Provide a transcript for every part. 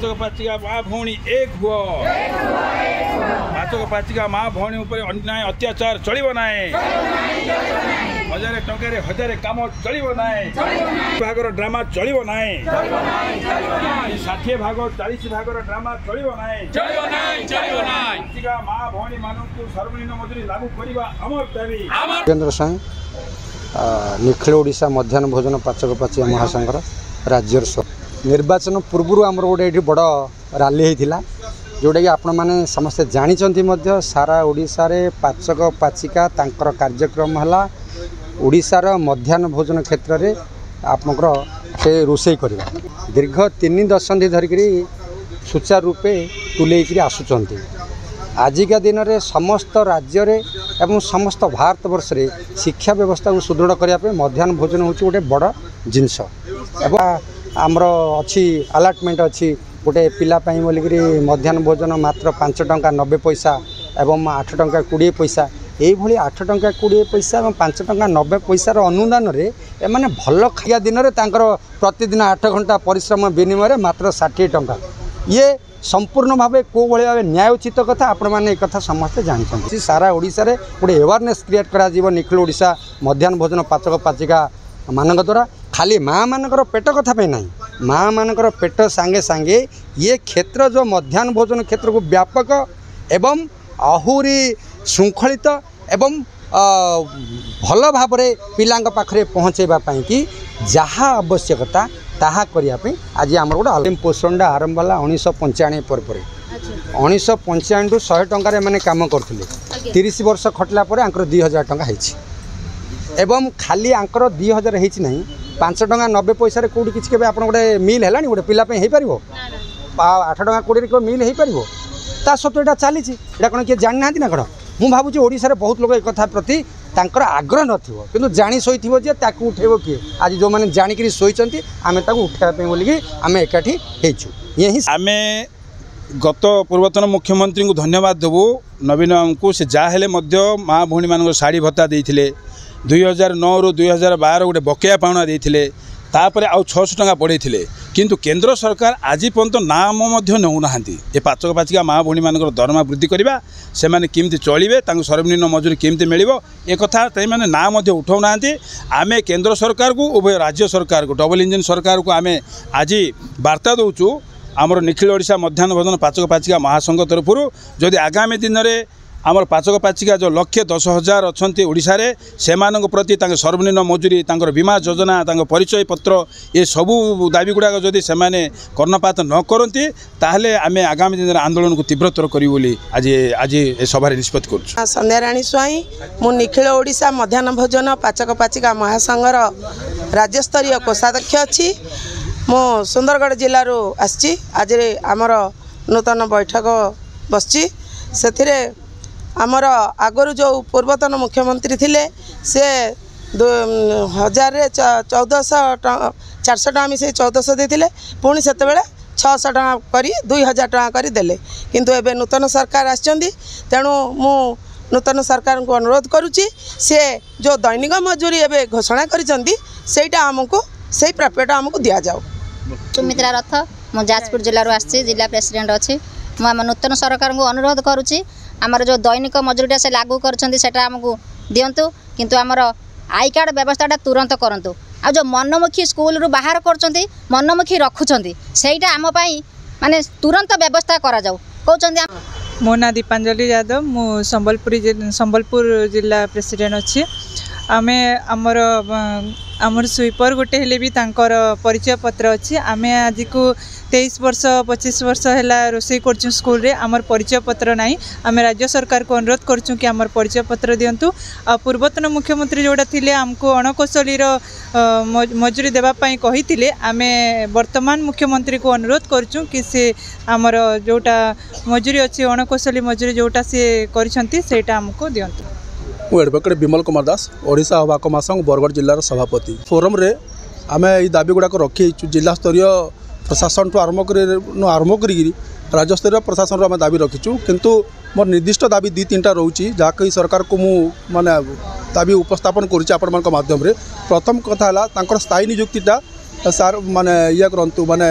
पाचक पाचिका माँ भौणी एक हुआ पाचक पाचिका माँ भौणी ऊपर अन्याय अत्याचार चलिबो नाही हजार टंकार हजार काम चलिबो नाही भागर ड्रामा चलिबो नाही 60 भाग 40 भागर ड्रामा चलिबो नाही पाचिका माँ भौणी मानकु सर्वनिम्न मजूरी लागू करिबा अमर दाबी केंद्र साई निखिल ओडिशा मध्याह्न भोजन पाचक पाचिका महासंघर राज्य निर्वाचन पूर्व आमर गोटे ये बड़ रैली होता जोटा कि आपण मैंने समस्ते जानते सारा ओडिशा रे पाचक पाचिका तांकर कार्यक्रम है ओडिशार मध्याह्न भोजन क्षेत्र में आपंकर से रोषे करवा दीर्घ 3 दशंधि धरिक सुचारू रूपे तुले आसुंच आजिका दिन में समस्त राज्य रे एवं समस्त भारत वर्ष रे शिक्षा व्यवस्था को सुदृढ़ करने मध्याह्न भोजन हूँ गोटे बड़ जिनस आमर अच्छी अलाटमेंट अच्छी गोटे पिलापाई बोलिकी मध्याह्न भोजन मात्र 5 टंका 90 पैसा एवं 8 टंका 20 पैसा यही 8 टंका 20 पैसा और 5 टंका 90 पैसार अनुदान रे एमाने भल खाइया दिन में प्रतिदिन 8 घंटा परिश्रम विनिमय मात्र 60 टंका ये संपूर्ण भाव कौ भाव न्यायोचित कथा आपण मैंने एक समस्ते जानते सारा ओडिशा रे गोटे अवेयरनेस क्रिएट करा निखिल ओडिशा मध्याह्न भोजन पाचक पाचिका मान द्वारा खाली माँ मानकर पेट कथा पे नहीं माँ मानकर पेट सांगे सांगे ये क्षेत्र जो मध्याह्न भोजन क्षेत्र को व्यापक एवं आहुरी श्रृंखलित एवं भल भाव पिला पाखे पहुँचेबा कि जहाँ आवश्यकता ताहा करने आज आम गोटे पोषणटा आरंभ है 1995 पर 1995 टू 100 टंकार मैंने कम करते 30 वर्ष खटला 2000 टंका एवं खाली आंकर 2000 होना 5 टंका 90 पैसा कौटी किसी आप गोटे मिल है गोटे पिलापाई हो पार 8 टंका 20 मिल हो पार ता सत्व यहाँ चली कौन किए जाना ना कौन मुझे भावुँ ओडिशा बहुत लोग एक प्रति तांकर आग्रह नथिबो किंतु जानी सोईथिबो जे ताकू उठेबो किए आज जो माने जानिकरी सोईचंती आमे ताकू उठाबे बोलिकी आमे एकाठी हेचु यही आमे गत पूर्वतन मुख्यमंत्री को धन्यवाद देबू नवीन को से जा हेले मध्य माँ भौणी मान शाढ़ी भत्ता देइथिले 2009 रु 2012 गोटे बकेया पाउना देइथिले तापर आउ 600 टंका बढ़ाइथिले किंतु केंद्र सरकार आज पर्यंत नाम नौना ये पाचक पाचिका माँ भौणी मान दरमा वृद्धि करवा से माने किमती चलिबे तांको सर्वनिम्न मजूरी किमती मिलिबो ए कथा तैमाने ना उठाउना आमे केंद्र सरकार को उभय राज्य सरकार को डबल इंजन सरकार को आमे आज वार्ता दौचु आमर निखिल ओडिशा मध्याह्न भोजन पाचक पाचिका महासंघ तरफ जदि आगामी दिन में आमर पाचक पाचिका जो 1,10,000 अच्छा ओडिशा रे सेमानक प्रति सर्वनिम्न मजूरी बीमा योजना परिचय पत्र ये सबू दाबी गुड़ाक जदि सेमाने कर्णपात न करती ताहले आमे आगामी दिन आंदोलन को तीव्रतर करू आज आज सभा निष्पत्ति कर संध्याराणी स्वाई मु निखिल ओडिशा मध्याह्न भोजन पाचक पाचिका महासंघर राज्यस्तरीय कोषाध्यक्ष अच्छी मु सुंदरगढ़ जिलूर आसी आज आमर नूतन बैठक बसची से आमर आगु जो पूर्वतन मुख्यमंत्री थिले से 1400 टका मिसे 1400 देते पुणी से 600 टका कर 2000 टका कर देले किंतु एबे नूतन सरकार आछंदी तेणु मु नूतन सरकार को अनुरोध करुच्ची से जो दैनिक मजूरी एबे घोषणा करिसंदी सेटा हमको से प्राप्यटा हमको दिया जाओ। सुमित्रा रथ मु जाजपुर जिल्ला आसी जिला प्रेसिडेंट अच्छी मु आम नूतन सरकार को अनुरोध करुच्ची आमर जो दैनिक मजूरीटा से लागू करटा आमको दिंतु किंतु आमर आई कार्ड व्यवस्थाटा तुरंत करूँ आ जो मनमुखी स्कूल रू बाहर कर मनमुखी रखुंट सेटा आम माने तुरंत व्यवस्था करा जाऊ कहते। मो ना दीपांजलि यादव मु संबलपुर जिला प्रेसिडेंट अच्छी आमे आमर स्वीपर गोटे हेले भी तांकर परिचय पत्र अच्छी आमे आज को 23 वर्ष 25 वर्ष है रोषे कर स्कूल रे आमर परिचय पत्र नहीं आम राज्य सरकार को अनुरोध करूँ कि आमर परिचय पत्र दिंतु आ पूर्वतन मुख्यमंत्री जोड़ा थिले आमको अणकोशली मजूरी देवाई कही आमे वर्तमान मुख्यमंत्री को अनुरोध करूँ कि से आमर जोटा मजूरी अच्छी अणकोशली मजूरी जोटा सी करा आमको दिंतु। मु एडवोकेट विमल कुमार दास ओडिशा हवाक महासंघ बरगढ़ जिलार सभापति फोरम रे आमे ई दाबी गुड़ाक रखी जिला स्तरीय प्रशासन ठू आरंभ कर राज्य स्तरीय प्रशासन आम दाबी रखीचु किंतु मोर निर्दिष्ट दाबी 2-3टा रोची जहाँकि सरकार को मु माने दाबी उपस्थापन करुँच माध्यम रे प्रथम कथा है स्थायी नियुक्तिटा सार माने ये करंतु माने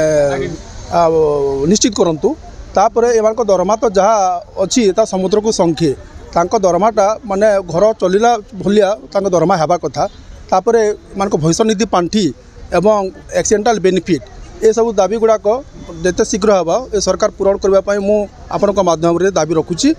निश्चित करंतु तापर एमान दरमा तो जहाँ अच्छी समुद्र को संख्ये तांको दरमाटा माने घर चलला भलिया तांको दरमा हेबा कथा तापर मान भविष्य निधि पांठी एवं एक्सीडेंटाल बेनिफिट ये सब दाबी गुड़ाक जिते शीघ्र हे सरकार पूरण करने मुझे आपण माध्यम दाबी रखुची।